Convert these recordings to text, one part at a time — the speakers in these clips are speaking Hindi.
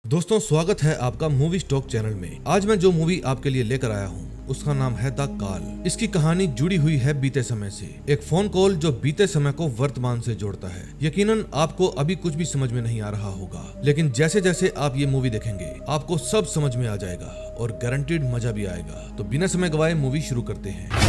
दोस्तों, स्वागत है आपका मूवी स्टॉक चैनल में। आज मैं जो मूवी आपके लिए लेकर आया हूँ उसका नाम है द कॉल। इसकी कहानी जुड़ी हुई है बीते समय से। एक फोन कॉल जो बीते समय को वर्तमान से जोड़ता है। यकीनन आपको अभी कुछ भी समझ में नहीं आ रहा होगा, लेकिन जैसे जैसे आप ये मूवी देखेंगे आपको सब समझ में आ जाएगा और गारंटीड मजा भी आएगा। तो बिना समय गवाए मूवी शुरू करते हैं।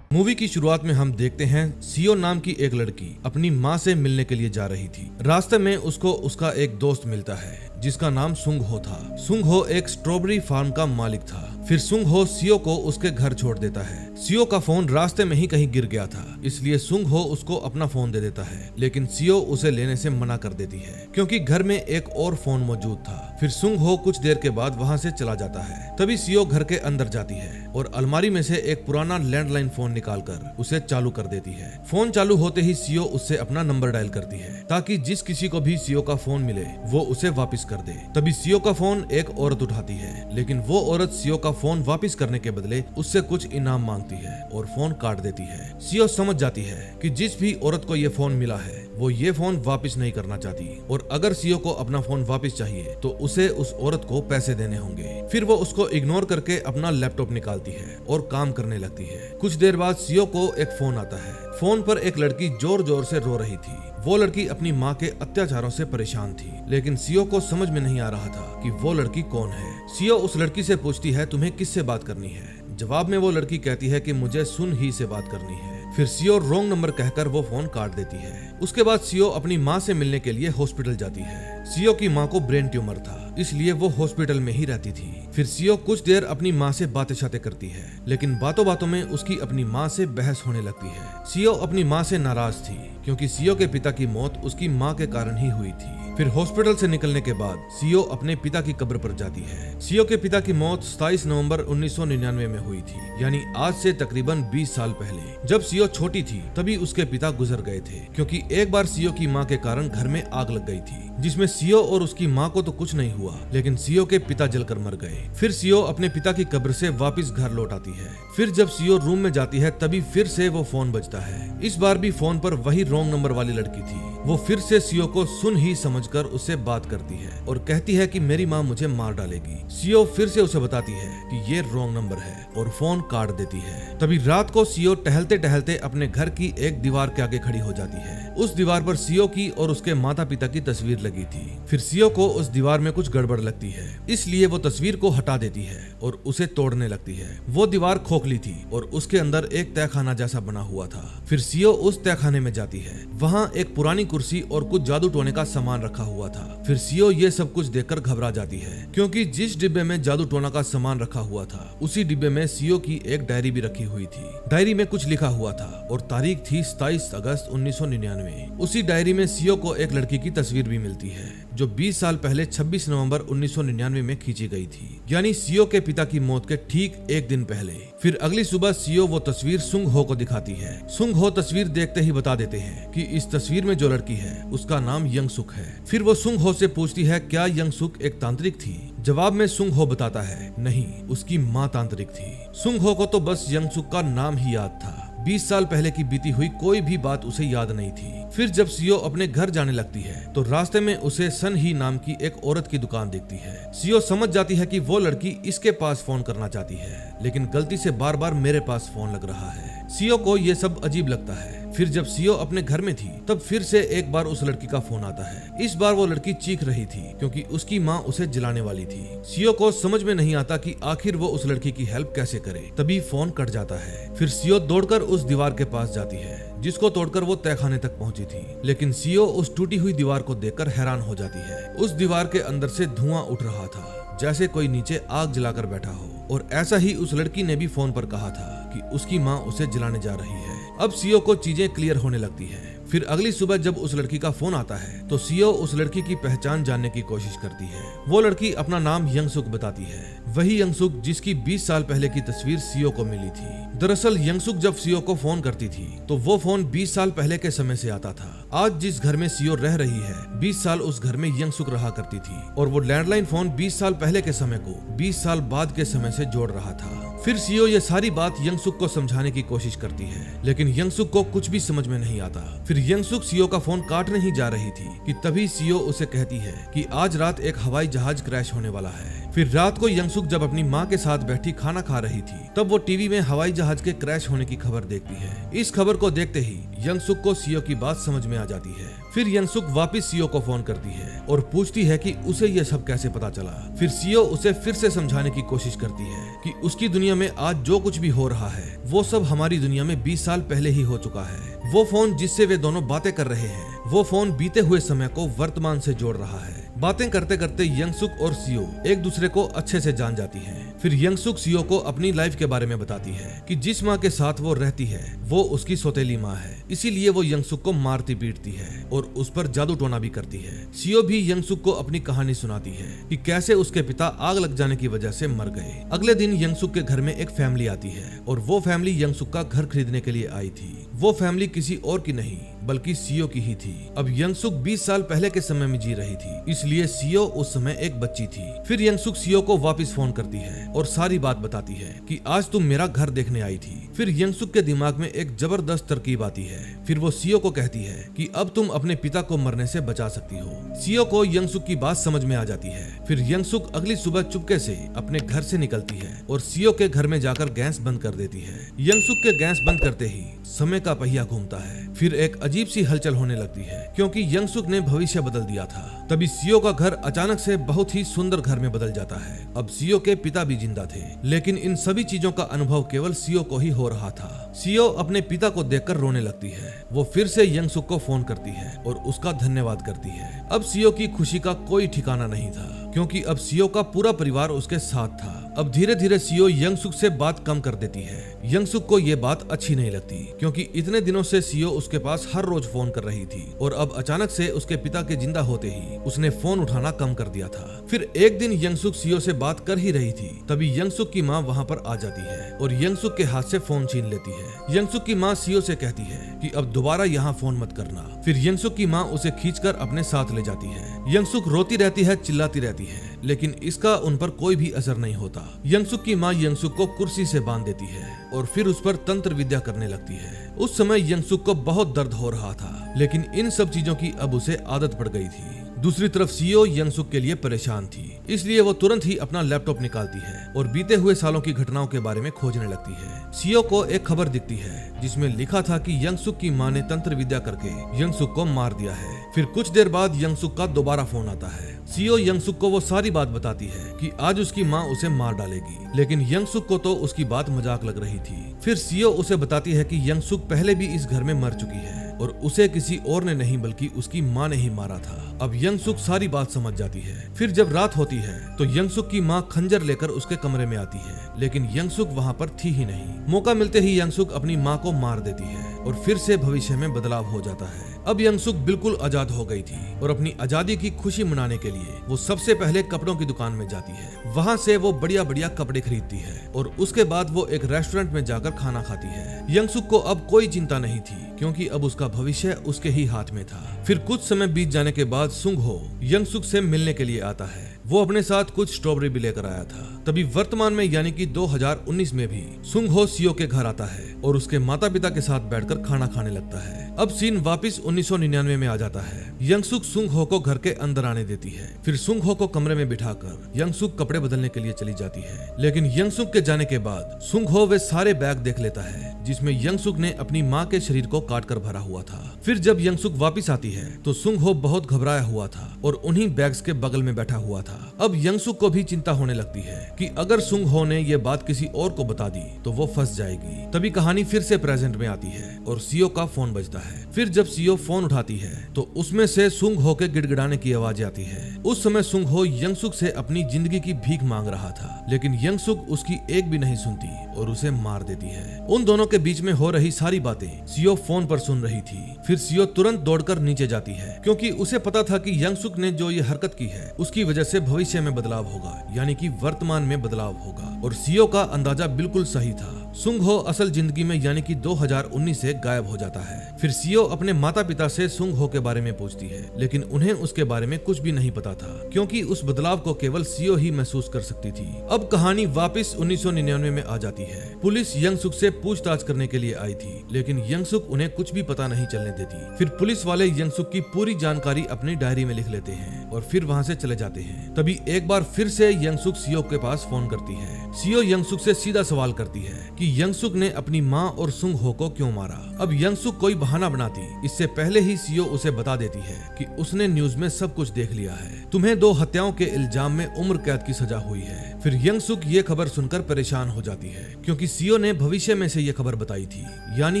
मूवी की शुरुआत में हम देखते हैं सियो नाम की एक लड़की अपनी माँ से मिलने के लिए जा रही थी। रास्ते में उसको उसका एक दोस्त मिलता है जिसका नाम सुंग हो था। सुंग हो एक स्ट्रॉबेरी फार्म का मालिक था। फिर सुंग हो सियो को उसके घर छोड़ देता है। सियो का फोन रास्ते में ही कहीं गिर गया था, इसलिए सुंग हो उसको अपना फोन दे देता है, लेकिन सियो उसे लेने से मना कर देती है क्योंकि घर में एक और फोन मौजूद था। फिर सुंग हो कुछ देर के बाद वहाँ से चला जाता है। तभी सियो घर के अंदर जाती है और अलमारी में से एक पुराना लैंडलाइन फोन निकालकर उसे चालू कर देती है। फोन चालू होते ही सियो उससे अपना नंबर डायल करती है ताकि जिस किसी को भी सियो का फोन मिले वो उसे वापस कर दे। तभी सियो का फोन एक औरत उठाती है, लेकिन वो औरत सियो का फोन वापस करने के बदले उससे कुछ इनाम मांगती है और फोन काट देती है। सियो समझ जाती है कि जिस भी औरत को ये फोन मिला है वो ये फोन वापस नहीं करना चाहती और अगर सियो को अपना फोन वापस चाहिए तो उसे उस औरत को पैसे देने होंगे। फिर वो उसको इग्नोर करके अपना लैपटॉप निकालती है और काम करने लगती है। कुछ देर बाद सियो को एक फोन आता है। फोन पर एक लड़की जोर जोर से रो रही थी। वो लड़की अपनी माँ के अत्याचारों से परेशान थी, लेकिन सियो को समझ में नहीं आ रहा था कि वो लड़की कौन है। सियो उस लड़की से पूछती है तुम्हें किससे बात करनी है। जवाब में वो लड़की कहती है कि मुझे सुन ही से बात करनी है। फिर सियो रॉन्ग नंबर कहकर वो फोन काट देती है। उसके बाद सियो अपनी माँ से मिलने के लिए हॉस्पिटल जाती है। सियो की माँ को ब्रेन ट्यूमर था, इसलिए वो हॉस्पिटल में ही रहती थी। फिर सियो कुछ देर अपनी माँ से बातें शातें करती है, लेकिन बातों बातों में उसकी अपनी माँ से बहस होने लगती है। सियो अपनी माँ से नाराज थी क्योंकि सियो के पिता की मौत उसकी माँ के कारण ही हुई थी। फिर हॉस्पिटल से निकलने के बाद सियो अपने पिता की कब्र पर जाती है। सियो के पिता की मौत 27 नवंबर 1999 में हुई थी, यानी आज से तकरीबन 20 साल पहले। जब सियो छोटी थी तभी उसके पिता गुजर गए थे क्योंकि एक बार सियो की माँ के कारण घर में आग लग गई थी, जिसमें सियो और उसकी माँ को तो कुछ नहीं हुआ, लेकिन सियो के पिता जलकर मर गए। फिर सियो अपने पिता की कब्र से वापस घर लौट आती है। फिर जब सियो रूम में जाती है तभी फिर से वो फोन बजता है। इस बार भी फोन पर वही रॉन्ग नंबर वाली लड़की थी। वो फिर से सियो को सुन ही समझकर उससे बात करती है और कहती है कि मेरी माँ मुझे मार डालेगी। सियो फिर से उसे बताती है कि ये रॉन्ग नंबर है और फोन काट देती है। तभी रात को सियो टहलते टहलते अपने घर की एक दीवार के आगे खड़ी हो जाती है। उस दीवार पर सियो की और उसके माता पिता की तस्वीर लगी थी। फिर सियो को उस दीवार में कुछ गड़बड़ लगती है, इसलिए वो तस्वीर को हटा देती है और उसे तोड़ने लगती है। वो दीवार खोखली थी और उसके अंदर एक तहखाना जैसा बना हुआ था। फिर सियो उस तहखाने में जाती है। वहाँ एक पुरानी कुर्सी और कुछ जादू टोने का सामान रखा हुआ था। फिर सियो ये सब कुछ देखकर घबरा जाती है क्योंकि जिस डिब्बे में जादू टोना का सामान रखा हुआ था उसी डिब्बे में सियो की एक डायरी भी रखी हुई थी। डायरी में कुछ लिखा हुआ था और तारीख थी 27 अगस्त 1999। उसी डायरी में सियो को एक लड़की की तस्वीर भी मिलती है जो 20 साल पहले 26 नवंबर 1999 में खींची गई थी, यानी सियो के पिता की मौत के ठीक एक दिन पहले। फिर अगली सुबह सियो वो तस्वीर सुंग हो को दिखाती है। सुंग हो तस्वीर देखते ही बता देते हैं कि इस तस्वीर में जो लड़की है उसका नाम यंग सुक है। फिर वो सुंग हो से पूछती है क्या यंग सुक एक तांत्रिक थी। जवाब में सुंग हो बताता है नहीं, उसकी माँ तांत्रिक थी। सुंग हो को तो बस यंग सुक का नाम ही याद था। 20 साल पहले की बीती हुई कोई भी बात उसे याद नहीं थी। फिर जब सियो अपने घर जाने लगती है तो रास्ते में उसे सन ही नाम की एक औरत की दुकान दिखती है। सियो समझ जाती है कि वो लड़की इसके पास फोन करना चाहती है, लेकिन गलती से बार बार मेरे पास फोन लग रहा है। सियो को ये सब अजीब लगता है। फिर जब सियो अपने घर में थी तब फिर से एक बार उस लड़की का फोन आता है। इस बार वो लड़की चीख रही थी क्योंकि उसकी माँ उसे जलाने वाली थी। सियो को समझ में नहीं आता कि आखिर वो उस लड़की की हेल्प कैसे करे। तभी फोन कट जाता है। फिर सियो दौड़कर उस दीवार के पास जाती है जिसको तोड़कर वो तहखाने तक पहुंची थी, लेकिन सियो उस टूटी हुई दीवार को देखकर हैरान हो जाती है। उस दीवार के अंदर से धुआं उठ रहा था जैसे कोई नीचे आग जलाकर बैठा हो, और ऐसा ही उस लड़की ने भी फोन पर कहा था कि उसकी माँ उसे जलाने जा रही है। अब सियो को चीजें क्लियर होने लगती है। फिर अगली सुबह जब उस लड़की का फोन आता है तो सियो उस लड़की की पहचान जानने की कोशिश करती है। वो लड़की अपना नाम यंगसुक बताती है, वही यंगसुक जिसकी 20 साल पहले की तस्वीर सियो को मिली थी। दरअसल यंगसुक जब सियो को फोन करती थी तो वो फोन 20 साल पहले के समय से आता था। आज जिस घर में सियो रह रही है 20 साल उस घर में यंगसुक रहा करती थी और वो लैंडलाइन फोन 20 साल पहले के समय को 20 साल बाद के समय से जोड़ रहा था। फिर सीओ ये सारी बात यंगसुक को समझाने की कोशिश करती है, लेकिन यंगसुक को कुछ भी समझ में नहीं आता। फिर यंगसुक सीओ का फोन काटने ही जा रही थी कि तभी सीओ उसे कहती है कि आज रात एक हवाई जहाज क्रैश होने वाला है। फिर रात को यंगसुक जब अपनी माँ के साथ बैठी खाना खा रही थी, तब वो टीवी में हवाई जहाज के क्रैश होने की खबर देखती है। इस खबर को देखते ही यंगसुक को सीओ की बात समझ में आ जाती है। फिर यंगसुक वापस सीओ को फोन करती है और पूछती है कि उसे ये सब कैसे पता चला। फिर सीओ उसे फिर से समझाने की कोशिश करती है कि उसकी दुनिया में आज जो कुछ भी हो रहा है वो सब हमारी दुनिया में 20 साल पहले ही हो चुका है। वो फोन जिससे वे दोनों बातें कर रहे हैं, वो फोन बीते हुए समय को वर्तमान से जोड़ रहा है। बातें करते करते यंगसुक और सीओ एक दूसरे को अच्छे से जान जाती हैं। फिर यंगसुक सीओ को अपनी लाइफ के बारे में बताती है कि जिस माँ के साथ वो रहती है वो उसकी सौतेली माँ है, इसीलिए वो यंगसुक को मारती पीटती है और उस पर जादू टोना भी करती है। सीओ भी यंगसुक को अपनी कहानी सुनाती है कि कैसे उसके पिता आग लग जाने की वजह से मर गए। अगले दिन यंगसुक के घर में एक फैमिली आती है और वो फैमिली यंगसुक का घर खरीदने के लिए आई थी। वो फैमिली किसी और की नहीं बल्कि सीओ की ही थी। अब यंगसुक 20 साल पहले के समय में जी रही थी, इसलिए सीओ उस समय एक बच्ची थी। फिर यंगसुक सीओ को वापस फोन करती है और सारी बात बताती है कि आज तुम मेरा घर देखने आई थी। फिर यंगसुक के दिमाग में एक जबरदस्त तरकीब आती है। फिर वो सीओ को कहती है कि अब तुम अपने पिता को मरने से बचा सकती हो। सीओ को यंगसुक की बात समझ में आ जाती है। फिर यंगसुक अगली सुबह चुपके से अपने घर से निकलती है और सीओ के घर में जाकर गैस बंद कर देती है। यंगसुक के गैस बंद करते ही समय का पहिया घूमता है। फिर एक अजीब सी हलचल होने लगती है क्योंकि यंगसुक ने भविष्य बदल दिया था। तभी सीओ का घर अचानक से बहुत ही सुंदर घर में बदल जाता है। अब सीओ के पिता भी जिंदा थे, लेकिन इन सभी चीजों का अनुभव केवल सीओ को ही हो रहा था। सीओ अपने पिता को देखकर रोने लगती है। वो फिर से यंगसुक को फोन करती है और उसका धन्यवाद करती है। अब सीओ की खुशी का कोई ठिकाना नहीं था क्योंकि अब सीओ का पूरा परिवार उसके साथ था। अब धीरे धीरे सीओ यंगसुक से बात कम कर देती है। यंगसुक को ये बात अच्छी नहीं लगती क्योंकि इतने दिनों से सीओ उसके पास हर रोज फोन कर रही थी और अब अचानक से उसके पिता के जिंदा होते ही उसने फोन उठाना कम कर दिया था। फिर एक दिन यंगसुक सीओ से बात कर ही रही थी, तभी यंगसुक की माँ वहाँ पर आ जाती है और यंगसुक के हाथ से फोन छीन लेती है। यंगसुक की माँ सीओ से कहती है कि अब दोबारा यहाँ फोन मत करना। फिर यंगसुक की माँ उसे खींचकर अपने साथ ले जाती है। यंगसुक रोती रहती है, चिल्लाती रहती है, लेकिन इसका उन पर कोई भी असर नहीं होता। यंगसुक की माँ यंगसुक को कुर्सी से बांध देती है और फिर उस पर तंत्र विद्या करने लगती है। उस समय यंगसुक को बहुत दर्द हो रहा था, लेकिन इन सब चीजों की अब उसे आदत पड़ गई थी। दूसरी तरफ सीओ यंगसुक के लिए परेशान थी, इसलिए वो तुरंत ही अपना लैपटॉप निकालती है और बीते हुए सालों की घटनाओं के बारे में खोजने लगती है। सीओ को एक खबर दिखती है जिसमें लिखा था कि यंगसुक की मां ने तंत्र विद्या करके यंगसुक को मार दिया है। फिर कुछ देर बाद यंगसुक का दोबारा फोन आता है। सीओ यंगसुक को वो सारी बात बताती है कि आज उसकी माँ उसे मार डालेगी, लेकिन यंगसुक को तो उसकी बात मजाक लग रही थी। फिर सीओ उसे बताती है कि यंगसुक पहले भी इस घर में मर चुकी है और उसे किसी और ने नहीं बल्कि उसकी माँ ने ही मारा था। अब यंगसुक सारी बात समझ जाती है। फिर जब रात होती है तो यंगसुक की माँ खंजर लेकर उसके कमरे में आती है, लेकिन यंगसुक वहाँ पर थी ही नहीं। मौका मिलते ही यंगसुक अपनी माँ को मार देती है और फिर से भविष्य में बदलाव हो जाता है। अब यंगसुक बिल्कुल आजाद हो गई थी और अपनी आजादी की खुशी मनाने के लिए वो सबसे पहले कपड़ों की दुकान में जाती है। वहाँ से वो बढ़िया बढ़िया कपड़े खरीदती है और उसके बाद वो एक रेस्टोरेंट में जाकर खाना खाती है। यंगसुक को अब कोई चिंता नहीं थी क्योंकि अब उसका भविष्य उसके ही हाथ में था। फिर कुछ समय बीत जाने के बाद सुंगहो यंगसुक से मिलने के लिए आता है। वो अपने साथ कुछ स्ट्रॉबेरी भी लेकर आया था। तभी वर्तमान में यानी कि 2019 में भी सुंगहो सीओ के घर आता है और उसके माता पिता के साथ बैठकर खाना खाने लगता है। अब सीन वापस 1999 में आ जाता है। यंगसुक सुंगहो को घर के अंदर आने देती है। फिर सुंगहो को कमरे में बिठाकर यंगसुक कपड़े बदलने के लिए चली जाती है, लेकिन यंगसुक के जाने के बाद सुंगहो वे सारे बैग देख लेता है जिसमें यंगसुक ने अपनी माँ के शरीर को काटकर भरा हुआ था। फिर जब यंगसुक वापस आती है तो सुंगहो बहुत घबराया हुआ था और उन्हीं बैग्स के बगल में बैठा हुआ था। अब यंगसुक को भी चिंता होने लगती है कि अगर सुंगहो ने ये बात किसी और को बता दी तो वो फंस जाएगी। तभी कहानी फिर से प्रेजेंट में आती है और सीओ का फोन बजता है। फिर जब सीओ फोन उठाती है तो उसमें से सुंगहो के गिड़गिड़ाने की आवाज आती है। उस समय सुंगहो यंगसुक से अपनी जिंदगी की भीख मांग रहा था, लेकिन यंगसुक उसकी एक भी नहीं सुनती और उसे मार देती है। उन दोनों के बीच में हो रही सारी बातें सीओ फोन पर सुन रही थी। फिर सीओ तुरंत दौड़कर नीचे जाती है क्योंकि उसे पता था कि यंगसुक ने जो ये हरकत की है उसकी वजह से भविष्य में बदलाव होगा, यानी कि वर्तमान में बदलाव होगा। और सीओ का अंदाजा बिल्कुल सही था। सुंग हो असल जिंदगी में यानी कि 2019 से गायब हो जाता है। फिर सीओ अपने माता पिता से सुंग हो के बारे में पूछती है, लेकिन उन्हें उसके बारे में कुछ भी नहीं पता था, क्योंकि उस बदलाव को केवल सीओ ही महसूस कर सकती थी। अब कहानी वापस 1999 में आ जाती है। पुलिस यंगसुक से पूछताछ करने के लिए आई थी, लेकिन यंगसुक उन्हें कुछ भी पता नहीं चलने देती। फिर पुलिस वाले यंगसुक की पूरी जानकारी अपनी डायरी में लिख लेते हैं और फिर वहाँ से चले जाते हैं। तभी एक बार फिर से यंगसुक सीओ के पास फोन करती है। सीओ यंगसुक से सीधा सवाल करती है कि यंगसुक ने अपनी माँ और सुंग हो को क्यों मारा। अब यंगसुक कोई बहाना बनाती, इससे पहले ही सीओ उसे बता देती है कि उसने न्यूज में सब कुछ देख लिया है, तुम्हें 2 हत्याओं के इल्जाम में उम्र कैद की सजा हुई है। फिर यंगसुक ये खबर सुनकर परेशान हो जाती है, क्योंकि सीओ ने भविष्य में से ये खबर बताई थी, यानी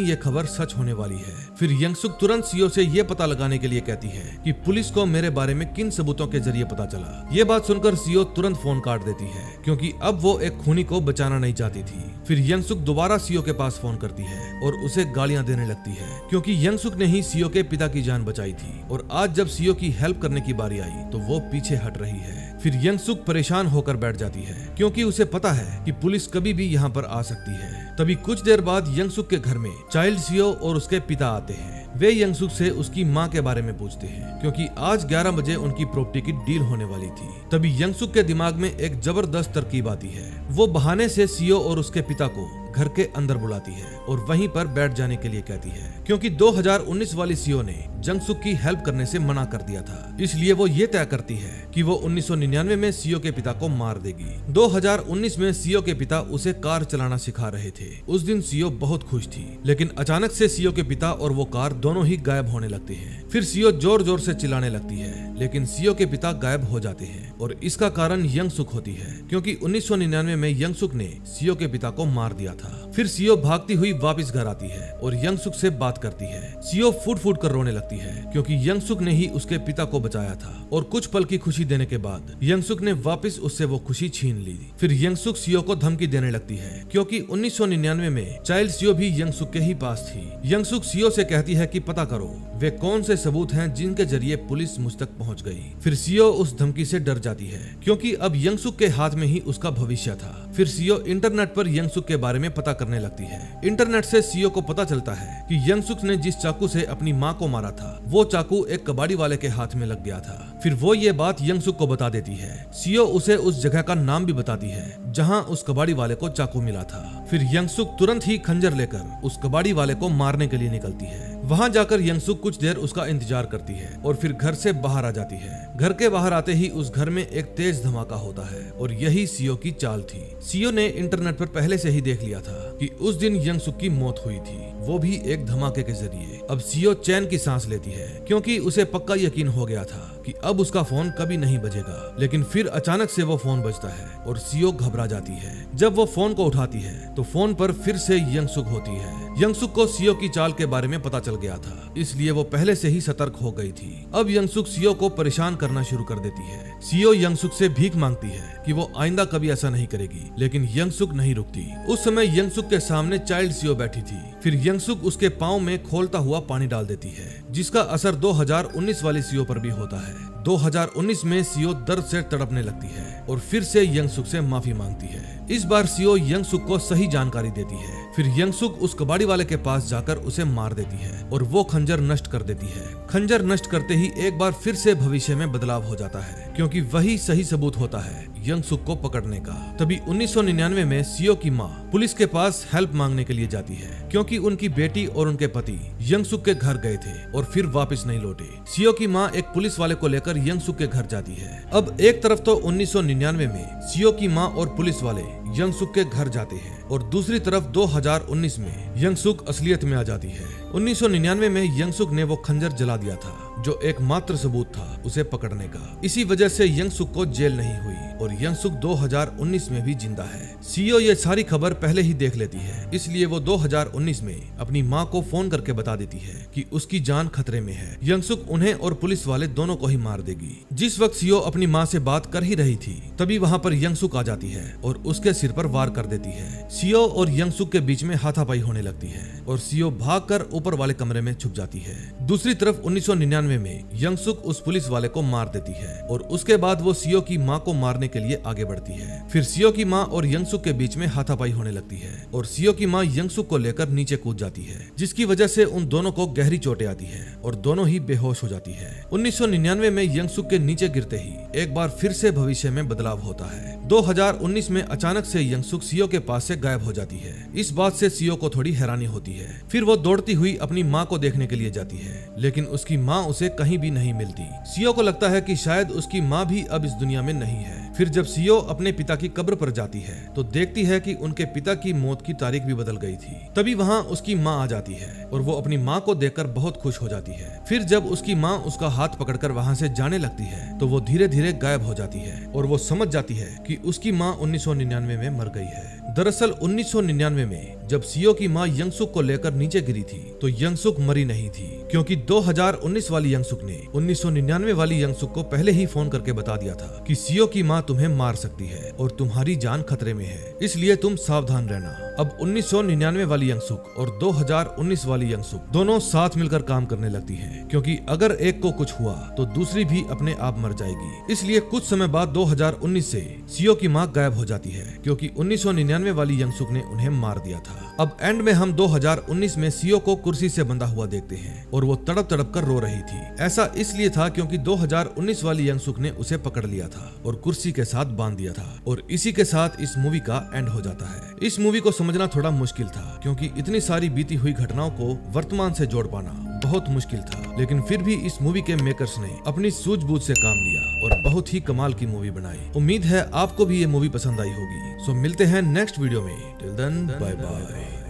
ये खबर सच होने वाली है। फिर यंगसुक तुरंत सीओ से ये पता लगाने के लिए कहती है कि पुलिस को मेरे बारे में किन सबूतों के जरिए पता चला। ये बात सुनकर सीओ तुरंत फोन काट देती है, क्योंकि अब वो एक खूनी को बचाना नहीं चाहती थी। फिर यंगसुक दोबारा सीओ के पास फोन करती है और उसे गालियां देने लगती है, क्योंकि यंगसुक ने ही सीओ के पिता की जान बचाई थी और आज जब सीओ की हेल्प करने की बारी आई तो वो पीछे हट रही है। फिर यंगसुक परेशान होकर बैठ जाती है, क्योंकि उसे पता है कि पुलिस कभी भी यहाँ पर आ सकती है। तभी कुछ देर बाद यंगसुक के घर में चाइल्ड सीओ और उसके पिता आते हैं। वे यंगसुक से उसकी माँ के बारे में पूछते हैं, क्योंकि आज 11 बजे उनकी प्रॉपर्टी की डील होने वाली थी। तभी यंगसुक के दिमाग में एक जबरदस्त तरकीब आती है। वो बहाने से सीओ और उसके पिता को घर के अंदर बुलाती है और वहीं पर बैठ जाने के लिए कहती है, क्योंकि 2019 वाली सीओ ने यंगसुक की हेल्प करने से मना कर दिया था। इसलिए वो ये तय करती है कि वो 1999 में सीओ के पिता को मार देगी। 2019 में सीओ के पिता उसे कार चलाना सिखा रहे थे। उस दिन सीओ बहुत खुश थी, लेकिन अचानक से सीओ के पिता और वो कार दोनों ही गायब होने लगते हैं। फिर सीओ जोर जोर से चिल्लाने लगती है, लेकिन सीओ के पिता गायब हो जाते हैं और इसका कारण यंगसुक होती है, क्योंकि 1999 में यंगसुक ने सीओ के पिता को मार दिया था। फिर सीओ भागती हुई वापस घर आती है और यंगसुक से बात करती है। सीओ फूट फूट कर रोने लगती है, क्योंकि यंगसुक ने ही उसके पिता को बचाया था और कुछ पल की खुशी देने के बाद यंगसुक ने वापस उससे वो खुशी छीन ली। फिर यंगसुक सीओ को धमकी देने लगती है, क्योंकि 1999 में चाइल्ड सीओ भी यंगसुक के ही पास थी। यंगसुक सीओ से कहती है कि पता करो वे कौन से सबूत हैं जिनके जरिए पुलिस मुझ तक पहुंच गई। फिर सीओ उस धमकी से डर जाती है, क्योंकि अब यंगसुक के हाथ में ही उसका भविष्य था। फिर सीओ इंटरनेट पर यंगसुक के बारे में पता करने लगती है। इंटरनेट से सीओ को पता चलता है कि यंगसुक ने जिस चाकू से अपनी माँ को मारा था, वो चाकू एक कबाड़ी वाले के हाथ में लग गया था। फिर वो ये बात यंगसुक को बता देती है। सीओ उसे उस जगह का नाम भी बताती है जहाँ उस कबाड़ी वाले को चाकू मिला था। फिर यंगसुक तुरंत ही खंजर लेकर उस कबाड़ी वाले को मारने के लिए निकलती है। वहाँ जाकर यंगसुक कुछ देर उसका इंतजार करती है और फिर घर से बाहर आ जाती है। घर के बाहर आते ही उस घर में एक तेज धमाका होता है और यही सीओ की चाल थी। सीओ ने इंटरनेट पर पहले से ही देख लिया था कि उस दिन यंगसुक की मौत हुई थी, वो भी एक धमाके के जरिए। अब सीओ चैन की सांस लेती है, क्योंकि उसे पक्का यकीन हो गया था कि अब उसका फोन कभी नहीं बजेगा। लेकिन फिर अचानक से वो फोन बजता है और सीओ घबरा जाती है। जब वो फोन को उठाती है तो फोन पर फिर से यंगसुक होती है। यंगसुक को सीओ की चाल के बारे में पता चल गया था, इसलिए वो पहले से ही सतर्क हो गई थी। अब यंगसुक सीओ को परेशान करना शुरू कर देती है। सीओ यंगसुक से भीख मांगती है कि वो आइंदा कभी ऐसा नहीं करेगी, लेकिन यंगसुक नहीं रुकती। उस समय यंगसुक के सामने चाइल्ड सीओ बैठी थी। फिर यंगसुक उसके पाँव में खोलता हुआ पानी डाल देती है, जिसका असर 2019 वाली सीओ पर भी होता है। 2019 में सीओ दर्द से तड़पने लगती है और फिर से यंगसुक से माफी मांगती है। इस बार सीओ यंगसुक को सही जानकारी देती है। फिर यंगसुक उस कबाड़ी वाले के पास जाकर उसे मार देती है और वो खंजर नष्ट कर देती है। खंजर नष्ट करते ही एक बार फिर से भविष्य में बदलाव हो जाता है, क्योंकि वही सही सबूत होता है यंगसुक को पकड़ने का। तभी 1999 में सीओ की माँ पुलिस के पास हेल्प मांगने के लिए जाती है, क्योंकि उनकी बेटी और उनके पति यंगसुक के घर गए थे और फिर वापस नहीं लौटे। सीओ की माँ एक पुलिस वाले को लेकर यंगसुक के घर जाती है। अब एक तरफ तो 1999 में सीओ की माँ और पुलिस वाले यंगसुक के घर जाते हैं और दूसरी तरफ 2019 में यंगसुक असलियत में आ जाती है। 1999 में यंगसुक ने वो खंजर जला दिया था, जो एकमात्र सबूत था उसे पकड़ने का। इसी वजह से यंगसुक को जेल नहीं हुई और यंगसुक 2019 में भी जिंदा है। सीओ ये सारी खबर पहले ही देख लेती है, इसलिए वो 2019 में अपनी माँ को फोन करके बता देती है कि उसकी जान खतरे में है। यंगसुक उन्हें और पुलिस वाले दोनों को ही मार देगी। जिस वक्त सीओ अपनी माँ से बात कर ही रही थी, तभी वहाँ पर यंगसुक आ जाती है और उसके सिर पर वार कर देती है। सीओ और यंगसुक के बीच में हाथापाई होने लगती है और सीओ भागकर ऊपर वाले कमरे में छुप जाती है। दूसरी तरफ 1999 1999 में यंगसुक उस पुलिस वाले को मार देती है और उसके बाद वो सियो की माँ को मारने के लिए आगे बढ़ती है। फिर सियो की माँ और यंगसुक के बीच में हाथापाई होने लगती है और सियो की माँ यंगसुक को लेकर नीचे कूद जाती है, जिसकी वजह से उन दोनों को गहरी चोटें आती है और दोनों ही बेहोश हो जाती है। 1999 में यंगसुक के नीचे गिरते ही एक बार फिर से भविष्य में बदलाव होता है। 2019 में अचानक से यंगसुक सियो के पास से गायब हो जाती है। इस बात से सियो को थोड़ी हैरानी होती है। फिर वो दौड़ती हुई अपनी माँ को देखने के लिए जाती है, लेकिन उसकी माँ उसे कहीं भी नहीं मिलती। सियो को लगता है कि शायद उसकी माँ भी अब इस दुनिया में नहीं है। फिर जब सियो अपने पिता की कब्र पर जाती है तो देखती है कि उनके पिता की मौत की तारीख भी बदल गई थी। तभी वहाँ उसकी माँ आ जाती है और वो अपनी माँ को देखकर बहुत खुश हो जाती है। फिर जब उसकी माँ उसका हाथ पकड़कर वहाँ से जाने लगती है तो वो धीरे धीरे गायब हो जाती है और वो समझ जाती है कि उसकी माँ 1999 में मर गई है। दरअसल 1999 में जब सियो की माँ यंगसुक को लेकर नीचे गिरी थी तो यंगसुक मरी नहीं थी, क्योंकि 2019 वाली यंगसुक ने 1999 वाली यंगसुक को पहले ही फोन करके बता दिया था कि सियो की माँ तुम्हें मार सकती है और तुम्हारी जान खतरे में है, इसलिए तुम सावधान रहना। अब 1999 वाली यंगसुक और 2019 वाली यंगसुक दोनों साथ मिलकर काम करने लगती हैं, क्योंकि अगर एक को कुछ हुआ तो दूसरी भी अपने आप मर जाएगी। इसलिए कुछ समय बाद 2019 से सियो की माँ गायब हो जाती है, क्योंकि 1999 वाली यंगसुक ने उन्हें मार दिया था। अब एंड में हम 2019 में सियो को कुर्सी से बंधा हुआ देखते हैं और वो तड़प तड़प कर रो रही थी। ऐसा इसलिए था क्योंकि 2019 वाली यंगसुक ने उसे पकड़ लिया था और कुर्सी के साथ बांध दिया था। और इसी के साथ इस मूवी का एंड हो जाता है। इस मूवी को समझना थोड़ा मुश्किल था, क्योंकि इतनी सारी बीती हुई घटनाओं को वर्तमान से जोड़ पाना बहुत मुश्किल था, लेकिन फिर भी इस मूवी के मेकर्स ने अपनी सूझबूझ से काम लिया और बहुत ही कमाल की मूवी बनाई। उम्मीद है आपको भी ये मूवी पसंद आई होगी। सो मिलते हैं नेक्स्ट वीडियो में। Till then bye bye.